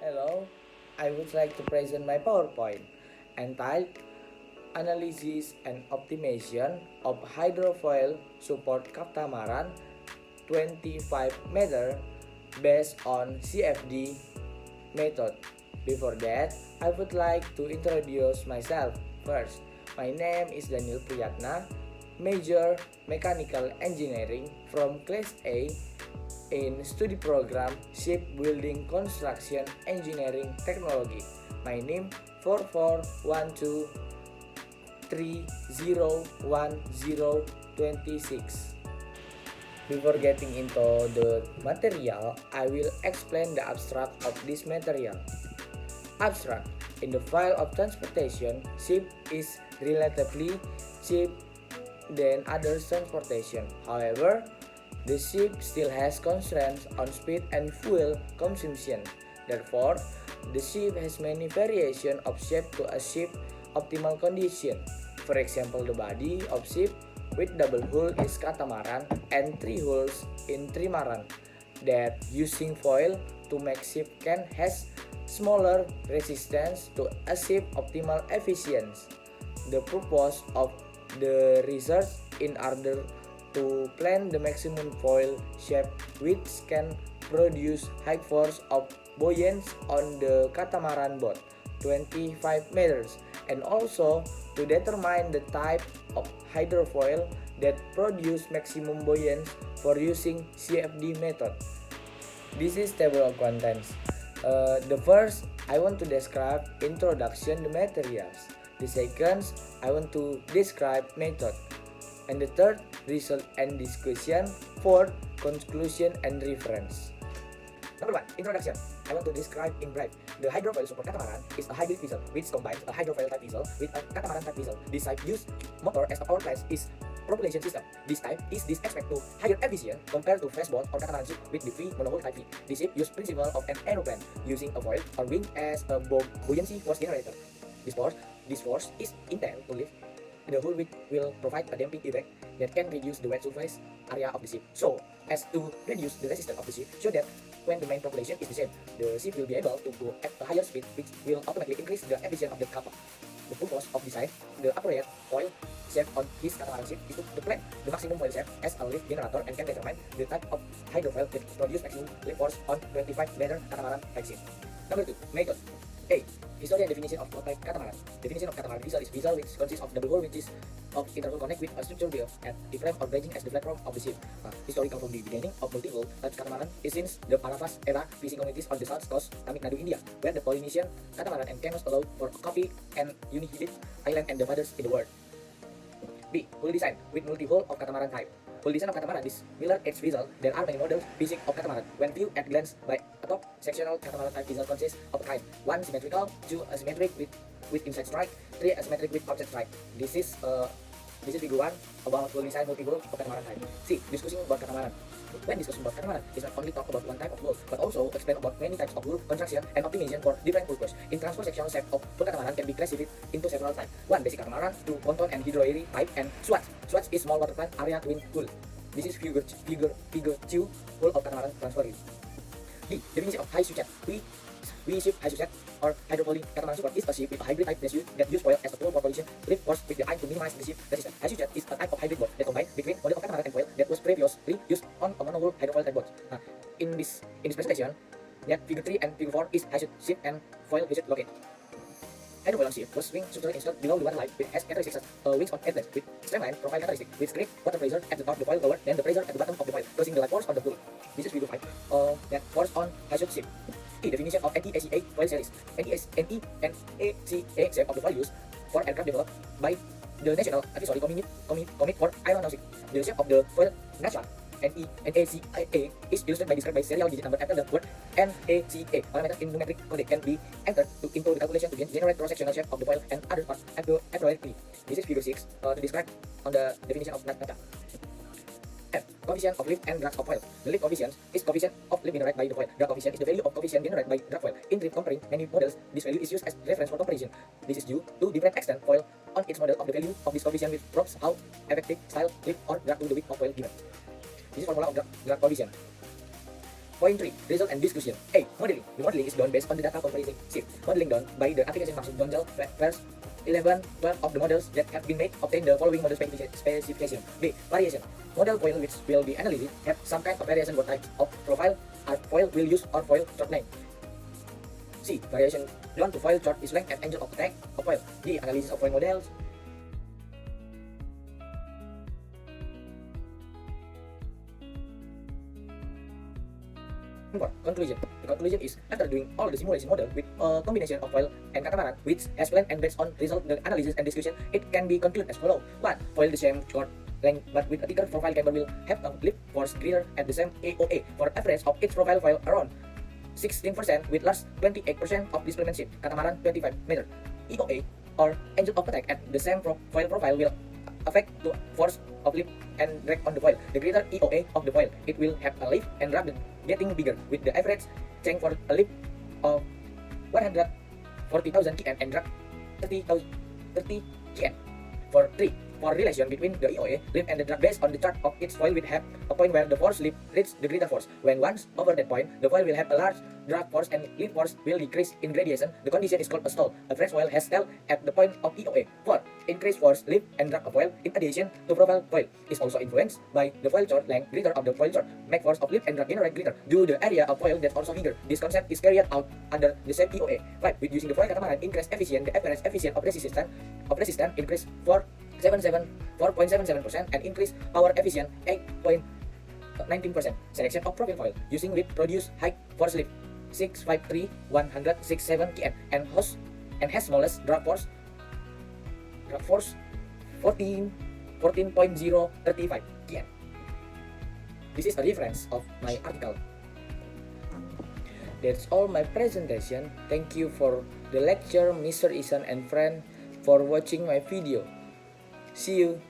Hello, I would like to present my PowerPoint entitled Analysis and Optimization of Hydrofoil Support Catamaran 25 meter based on CFD method. Before that, I would like to introduce myself first. My name is Daniel Priyatna, Major Mechanical Engineering from Class A in study program Shipbuilding Construction Engineering Technology. My name 4412301026. Before getting into the material, I will explain the abstract of this material. Abstract. In the file of transportation, ship is relatively cheap than other transportation. However, the ship still has constraints on speed and fuel consumption. Therefore, the ship has many variations of shape to achieve optimal condition. For example, the body of ship with double hull is catamaran and three hulls in trimaran. That using foil to make ship can has smaller resistance to achieve optimal efficiency. The purpose of the research in order to plan the maximum foil shape which can produce high force of buoyancy on the catamaran boat 25 meters, and also to determine the type of hydrofoil that produce maximum buoyancy for using CFD method. This is table of contents. The first, I want to describe introduction the materials. The second, I want to describe method. And the third, result and discussion. Fourth, conclusion and reference. Number 1. Introduction. I want to describe in brief. The hydrofoil support catamaran is a hybrid vessel which combines a hydrofoil type vessel with a catamaran type vessel. This type use motor as a power plant is propulsion system. This type is expected to higher efficient compared to fresh boat or catamaran ship with the free monohull type V. This ship use principle of an aeroplane using a foil or wing as a buoyancy force generator. This force is intended to lift the hull which will provide a damping effect that can reduce the wet surface area of the ship, so as to reduce the resistance of the ship, so that when the main propulsion is the same, the ship will be able to go at a higher speed, which will automatically increase the efficiency of the kapal. The purpose of design the appropriate foil shape on his catamaran ship is to plan the maximum foil shape as a lift generator and can determine the type of hydrofoil that produce maximum lift force on 25-meter catamaran type ship. Number 2. Method. A. History and definition of type catamaran. Definition of catamaran vessel is vessel which consists of double hull which is of interval connect with a structure built at the frame or bridging as the platform of the ship. Historical from the beginning of multiple types catamaran is since the Paravas era fishing communities on the south coast Tamil Nadu, India, where the Polynesian catamaran and canoes allowed for coffee and uninhabited island and the farthest in the world. B. Hull design with multi-hull of catamaran type. Hull design of catamaran is miller-edge vessel. There are many models physics of catamaran. When viewed at glance by a top sectional catamaran type vessel consists of a kind: 1. Symmetrical, 2. Asymmetric with inside strike, 3. Asymmetric with outside strike. This is figure 1 about hull design multi-hull of catamaran type. C. Discussing about catamaran. When discussing about catamaran, it's not only talk about one type of hull, but also explain about many types of hull construction and optimization for different purposes. In transport sectional shape of hull catamaran can be classified into several types. 1. Basic catamaran, 2. Ponton and hydroaeroe type, and SWAT. SWAT is small watertight area twin hull. This is figure 2 hull of catamaran transfer. D. Definition of high success. We ship high success or hydrofoiling catamaran support is a ship with a hybrid type that use foil as a tool for collision lift force with the aim to minimize the ship resistance. High success is a type of hybrid boat that combines between model of catamaran and foil that was previously used on a monohull hydrofoil type boat. In this presentation, that figure 3 and figure 4 is high ship and foil visit located. Hydrofoil ship was wing structure installed below the waterline with has characteristics wings on headlands with streamline profile characteristic with great water pressure at the top of the foil lower than the pressure at the bottom of the foil, causing the light force on the hull. This is figure 5. That force on high ship. E. Definition of NEACA foil series. NEACA shape of the foil used for aircraft developed by the National Advisory Committee for Aeronautics. The shape of the foil NACA NACA is illustrated by described by serial digit number after the word NACA. Parameter in numeric code can be entered into the calculation to generate cross-sectional shape of the foil and other parts appropriately. This is figure 6 to describe on the definition of NACA. F. Coefficient of lift and drag of foil. The lift coefficient is coefficient of lift generated by the foil. Drag coefficient is the value of coefficient generated by drag foil. In comparing many models, this value is used as reference for comparison. This is due to different extent foil on each model of the value of this coefficient with props how effective style lift or drag to the width of foil given. This is formula of drag coefficient. Point 3. Result and discussion. A. Modeling. The modeling is done based on the data comprising SIP. Modeling done by the application Maksud Donjal first 11, 12 of the models that have been made obtain the following model specification. B. Variation. Model foil which will be analyzed have some kind of variation what type of profile are foil will use or foil chart name. C. Variation done to foil chart is length and angle of attack of foil. D. Analysis of foil models. Conclusion. The conclusion is, after doing all the simulation model with a combination of foil and catamaran, which has planned and based on result, the analysis and discussion, it can be concluded as follows. 1. Foil the same short length but with a thicker profile camber will have a lift force greater at the same AOA. For average of its profile foil around 16% with large 28% of displacement shift, catamaran 25 meter. EOA or angle of attack at the same foil profile will affect the force of lift and drag on the foil. The greater EOA of the foil, it will have a lift and drag getting bigger with the average change for a lift of 140,000 kN and drag 30 kN. For 3. For relation between the EOA, lift and the drag based on the chart of its foil will have a point where the force lift reaches the greater force. When once over that point, the foil will have a large drag force and lift force will decrease in gradation. The condition is called a stall. A fresh foil has stall at the point of EOA. 4. Increased force, lift and drag of foil in addition to profile foil is also influenced by the foil chart length greater of the foil chart. Make force of lift and drag generate greater due to the area of foil that also bigger. This concept is carried out under the same EOA. 5. With using the foil catamaran increase efficient, the average efficient of resistance increase 4.77% and increase power efficient 8.19%. Selection of profile foil using with produce high force lift 653 167 kN and has smallest drag force 14.035 kN. This is a reference of my article. That's all my presentation. Thank you for the lecture, Mr. Isan and friend, for watching my video. See you.